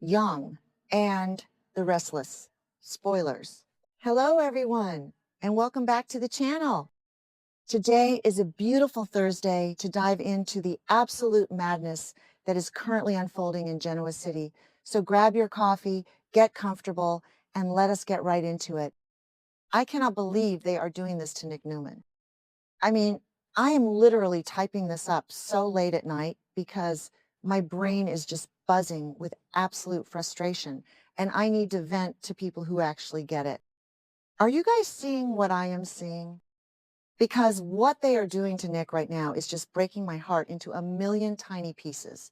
Young, and the Restless. Spoilers. Hello, everyone, and welcome back to the channel. Today is a beautiful Thursday to dive into the absolute madness that is currently unfolding in Genoa City. So grab your coffee, get comfortable, and let us get right into it. I cannot believe they are doing this to Nick Newman. I mean, I am literally typing this up so late at night because my brain is just buzzing with absolute frustration, and I need to vent to people who actually get it. Are you guys seeing what I am seeing? Because what they are doing to Nick right now is just breaking my heart into a million tiny pieces.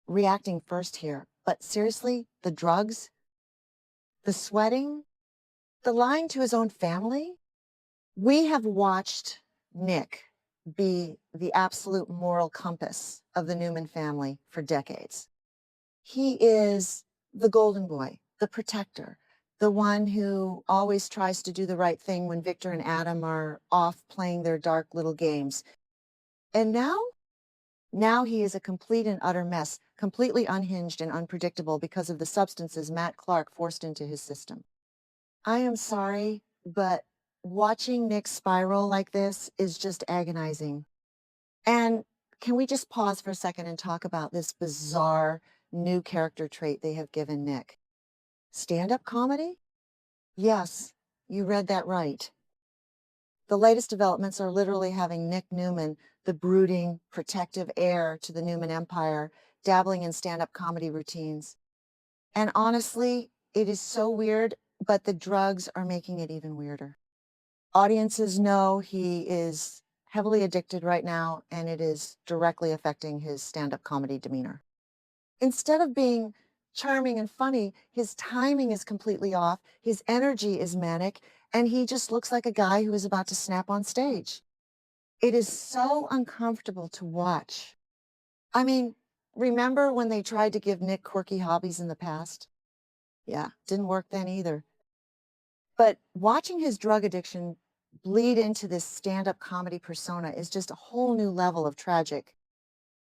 Reacting first here, but seriously, the drugs, the sweating, the lying to his own family? We have watched Nick be the absolute moral compass of the Newman family for decades. He is the golden boy, the protector, the one who always tries to do the right thing when Victor and Adam are off playing their dark little games. And now he is a complete and utter mess, completely unhinged and unpredictable because of the substances Matt Clark forced into his system. I am sorry, but watching Nick spiral like this is just agonizing. And can we just pause for a second and talk about this bizarre new character trait they have given Nick? Stand-up comedy? Yes, you read that right. The latest developments are literally having Nick Newman, the brooding, protective heir to the Newman empire, dabbling in stand-up comedy routines. And honestly, it is so weird, but the drugs are making it even weirder. Audiences know he is heavily addicted right now, and it is directly affecting his stand-up comedy demeanor. Instead of being charming and funny, his timing is completely off, his energy is manic, and he just looks like a guy who is about to snap on stage. It is so uncomfortable to watch. I mean, remember when they tried to give Nick quirky hobbies in the past? Yeah, didn't work then either. But watching his drug addiction bleed into this stand-up comedy persona is just a whole new level of tragic.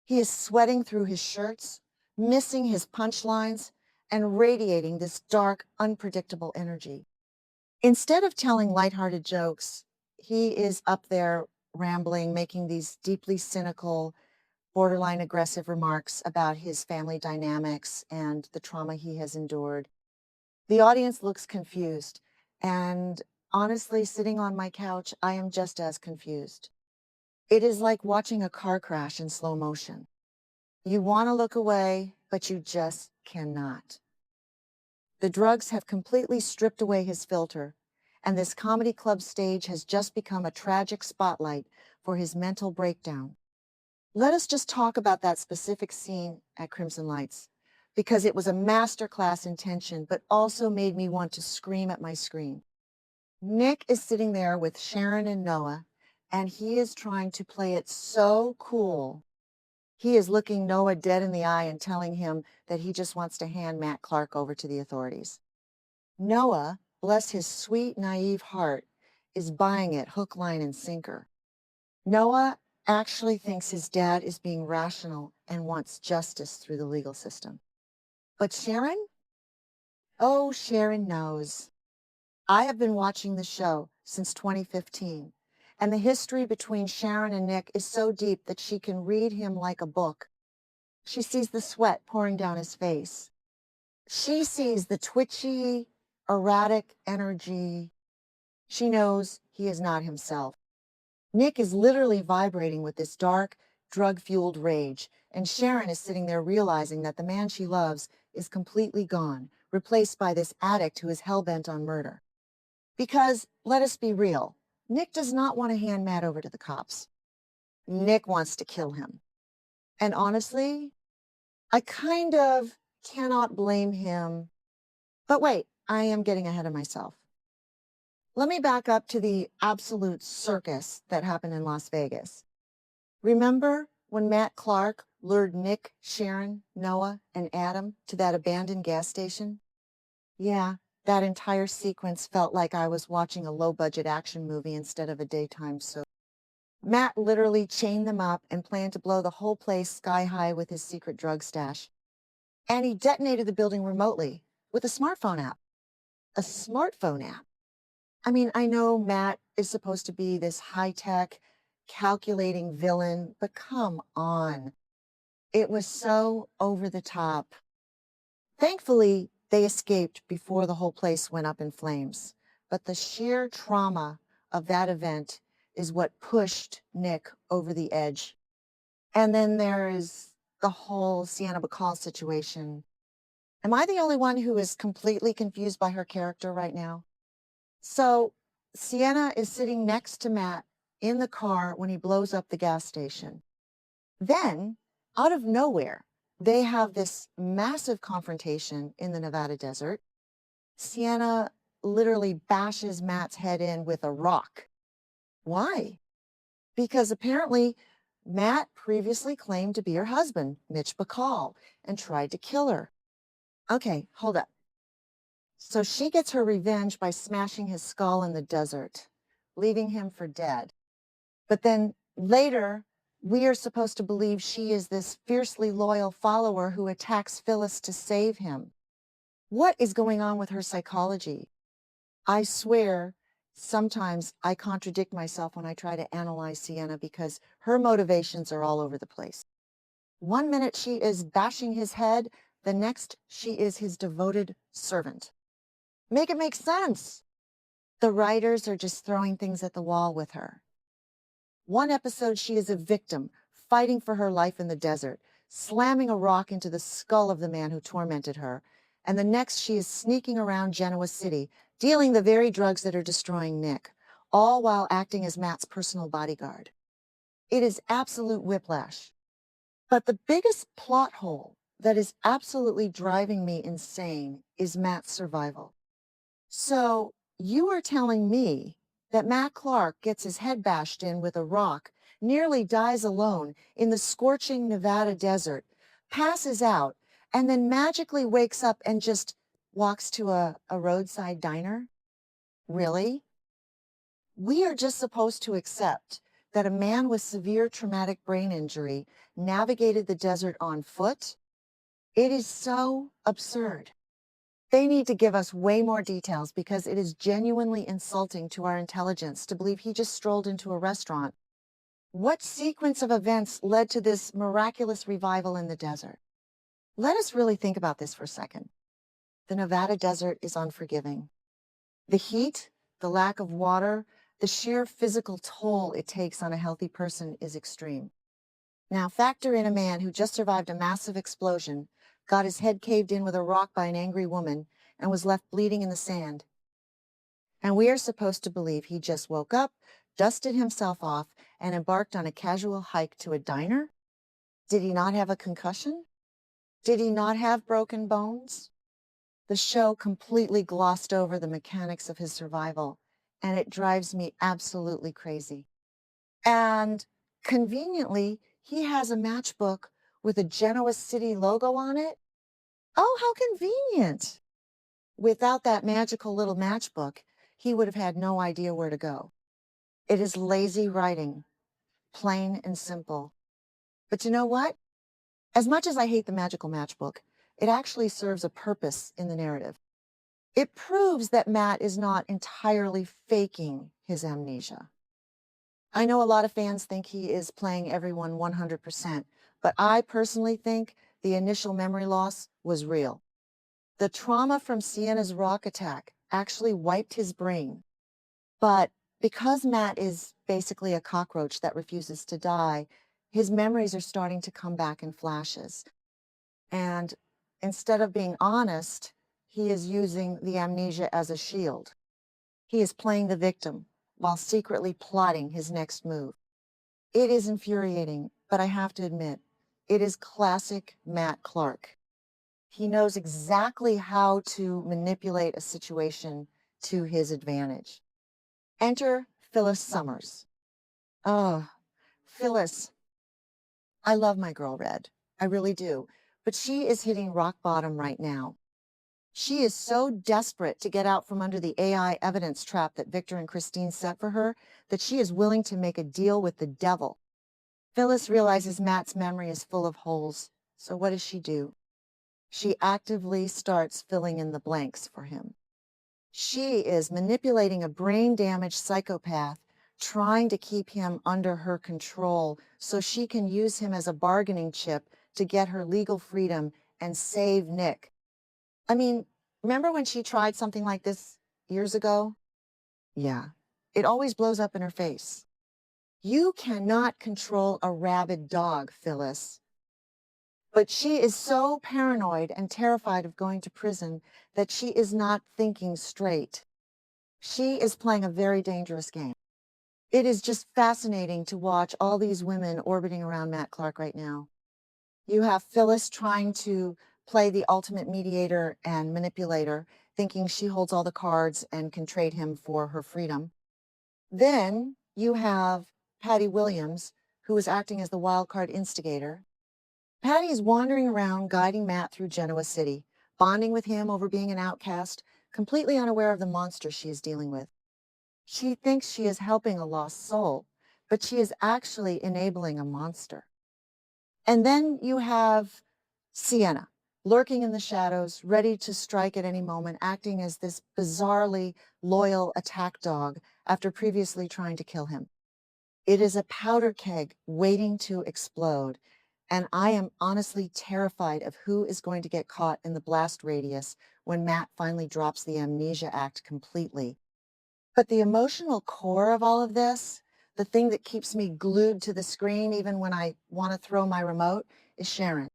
He is sweating through his shirts, missing his punchlines, and radiating this dark, unpredictable energy. Instead of telling lighthearted jokes, he is up there rambling, making these deeply cynical, borderline aggressive remarks about his family dynamics and the trauma he has endured. The audience looks confused, and honestly, sitting on my couch, I am just as confused. It is like watching a car crash in slow motion. You want to look away, but you just cannot. The drugs have completely stripped away his filter, and this comedy club stage has just become a tragic spotlight for his mental breakdown. Let us just talk about that specific scene at Crimson Lights, because it was a masterclass in tension, but also made me want to scream at my screen. Nick is sitting there with Sharon and Noah, and he is trying to play it so cool. He is looking Noah dead in the eye and telling him that he just wants to hand Matt Clark over to the authorities. Noah, bless his sweet, naive heart, is buying it hook, line, and sinker. Noah actually thinks his dad is being rational and wants justice through the legal system. But Sharon? Oh, Sharon knows. I have been watching the show since 2015, and the history between Sharon and Nick is so deep that she can read him like a book. She sees the sweat pouring down his face. She sees the twitchy, erratic energy. She knows he is not himself. Nick is literally vibrating with this dark, drug-fueled rage, and Sharon is sitting there realizing that the man she loves is completely gone, replaced by this addict who is hell-bent on murder. Because, let us be real, Nick does not want to hand Matt over to the cops. Nick wants to kill him. And honestly, I kind of cannot blame him. But wait, I am getting ahead of myself. Let me back up to the absolute circus that happened in Las Vegas. Remember when Matt Clark lured Nick, Sharon, Noah, and Adam to that abandoned gas station? Yeah, that entire sequence felt like I was watching a low-budget action movie instead of a daytime soap. Matt literally chained them up and planned to blow the whole place sky high with his secret drug stash. And he detonated the building remotely with a smartphone app. A smartphone app. I mean, I know Matt is supposed to be this high-tech, calculating villain, but come on. It was so over the top. Thankfully, they escaped before the whole place went up in flames. But the sheer trauma of that event is what pushed Nick over the edge. And then there is the whole Sienna Bacall situation. Am I the only one who is completely confused by her character right now? So Sienna is sitting next to Matt in the car when he blows up the gas station. Then, out of nowhere, they have this massive confrontation in the Nevada desert. Sienna literally bashes Matt's head in with a rock. Why? Because apparently Matt previously claimed to be her husband, Mitch Bacall, and tried to kill her. Okay, hold up. So she gets her revenge by smashing his skull in the desert, leaving him for dead. But then later, we are supposed to believe she is this fiercely loyal follower who attacks Phyllis to save him. What is going on with her psychology? I swear, sometimes I contradict myself when I try to analyze Sienna because her motivations are all over the place. One minute she is bashing his head, the next she is his devoted servant. Make it make sense. The writers are just throwing things at the wall with her. One episode, she is a victim, fighting for her life in the desert, slamming a rock into the skull of the man who tormented her. And the next, she is sneaking around Genoa City, dealing the very drugs that are destroying Nick, all while acting as Matt's personal bodyguard. It is absolute whiplash. But the biggest plot hole that is absolutely driving me insane is Matt's survival. So you are telling me that Matt Clark gets his head bashed in with a rock, nearly dies alone in the scorching Nevada desert, passes out, and then magically wakes up and just walks to a roadside diner? Really? We are just supposed to accept that a man with severe traumatic brain injury navigated the desert on foot? It is so absurd. They need to give us way more details because it is genuinely insulting to our intelligence to believe he just strolled into a restaurant. What sequence of events led to this miraculous revival in the desert? Let us really think about this for a second. The Nevada desert is unforgiving. The heat, the lack of water, the sheer physical toll it takes on a healthy person is extreme. Now factor in a man who just survived a massive explosion, got his head caved in with a rock by an angry woman, and was left bleeding in the sand. And we are supposed to believe he just woke up, dusted himself off, and embarked on a casual hike to a diner? Did he not have a concussion? Did he not have broken bones? The show completely glossed over the mechanics of his survival, and it drives me absolutely crazy. And conveniently, he has a matchbook with a Genoa City logo on it. Oh, how convenient. Without that magical little matchbook, he would have had no idea where to go. It is lazy writing, plain and simple. But you know what? As much as I hate the magical matchbook, it actually serves a purpose in the narrative. It proves that Matt is not entirely faking his amnesia. I know a lot of fans think he is playing everyone 100%, but I personally think the initial memory loss was real. The trauma from Sienna's rock attack actually wiped his brain. But because Matt is basically a cockroach that refuses to die, his memories are starting to come back in flashes. And instead of being honest, he is using the amnesia as a shield. He is playing the victim while secretly plotting his next move. It is infuriating, but I have to admit, it is classic Matt Clark. He knows exactly how to manipulate a situation to his advantage. Enter Phyllis Summers. Oh, Phyllis. I love my girl Red. I really do. But she is hitting rock bottom right now. She is so desperate to get out from under the AI evidence trap that Victor and Christine set for her that she is willing to make a deal with the devil. Phyllis realizes Matt's memory is full of holes. So what does she do? She actively starts filling in the blanks for him. She is manipulating a brain-damaged psychopath, trying to keep him under her control so she can use him as a bargaining chip to get her legal freedom and save Nick. I mean, remember when she tried something like this years ago? Yeah, it always blows up in her face. You cannot control a rabid dog, Phyllis. But she is so paranoid and terrified of going to prison that she is not thinking straight. She is playing a very dangerous game. It is just fascinating to watch all these women orbiting around Matt Clark right now. You have Phyllis trying to play the ultimate mediator and manipulator, thinking she holds all the cards and can trade him for her freedom. Then you have Patty Williams, who is acting as the wild card instigator. Patty is wandering around, guiding Matt through Genoa City, bonding with him over being an outcast, completely unaware of the monster she is dealing with. She thinks she is helping a lost soul, but she is actually enabling a monster. And then you have Sienna, lurking in the shadows, ready to strike at any moment, acting as this bizarrely loyal attack dog after previously trying to kill him. It is a powder keg waiting to explode, and I am honestly terrified of who is going to get caught in the blast radius when Matt finally drops the Amnesia Act completely. But the emotional core of all of this, the thing that keeps me glued to the screen even when I want to throw my remote, is Sharon.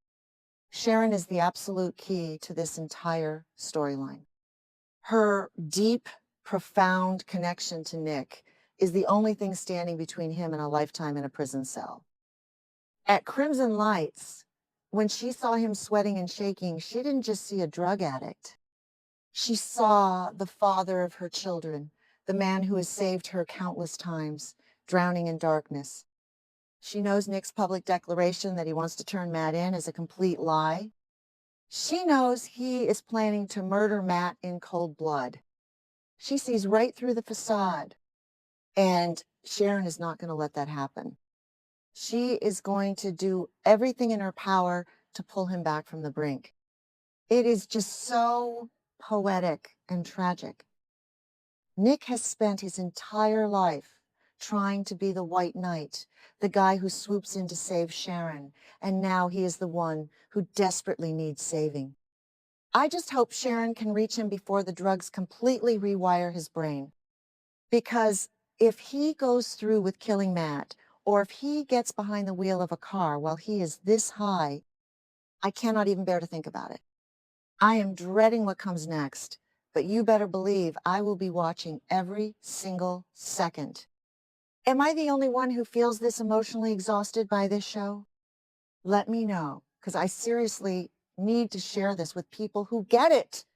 Sharon is the absolute key to this entire storyline. Her deep, profound connection to Nick is the only thing standing between him and a lifetime in a prison cell. At Crimson Lights, when she saw him sweating and shaking, she didn't just see a drug addict. She saw the father of her children, the man who has saved her countless times, drowning in darkness. She knows Nick's public declaration that he wants to turn Matt in is a complete lie. She knows he is planning to murder Matt in cold blood. She sees right through the facade, and Sharon is not going to let that happen. She is going to do everything in her power to pull him back from the brink. It is just so poetic and tragic. Nick has spent his entire life trying to be the white knight, the guy who swoops in to save Sharon, and now he is the one who desperately needs saving. I just hope Sharon can reach him before the drugs completely rewire his brain. Because if he goes through with killing Matt, or if he gets behind the wheel of a car while he is this high, I cannot even bear to think about it. I am dreading what comes next, but you better believe I will be watching every single second. Am I the only one who feels this emotionally exhausted by this show? Let me know, because I seriously need to share this with people who get it.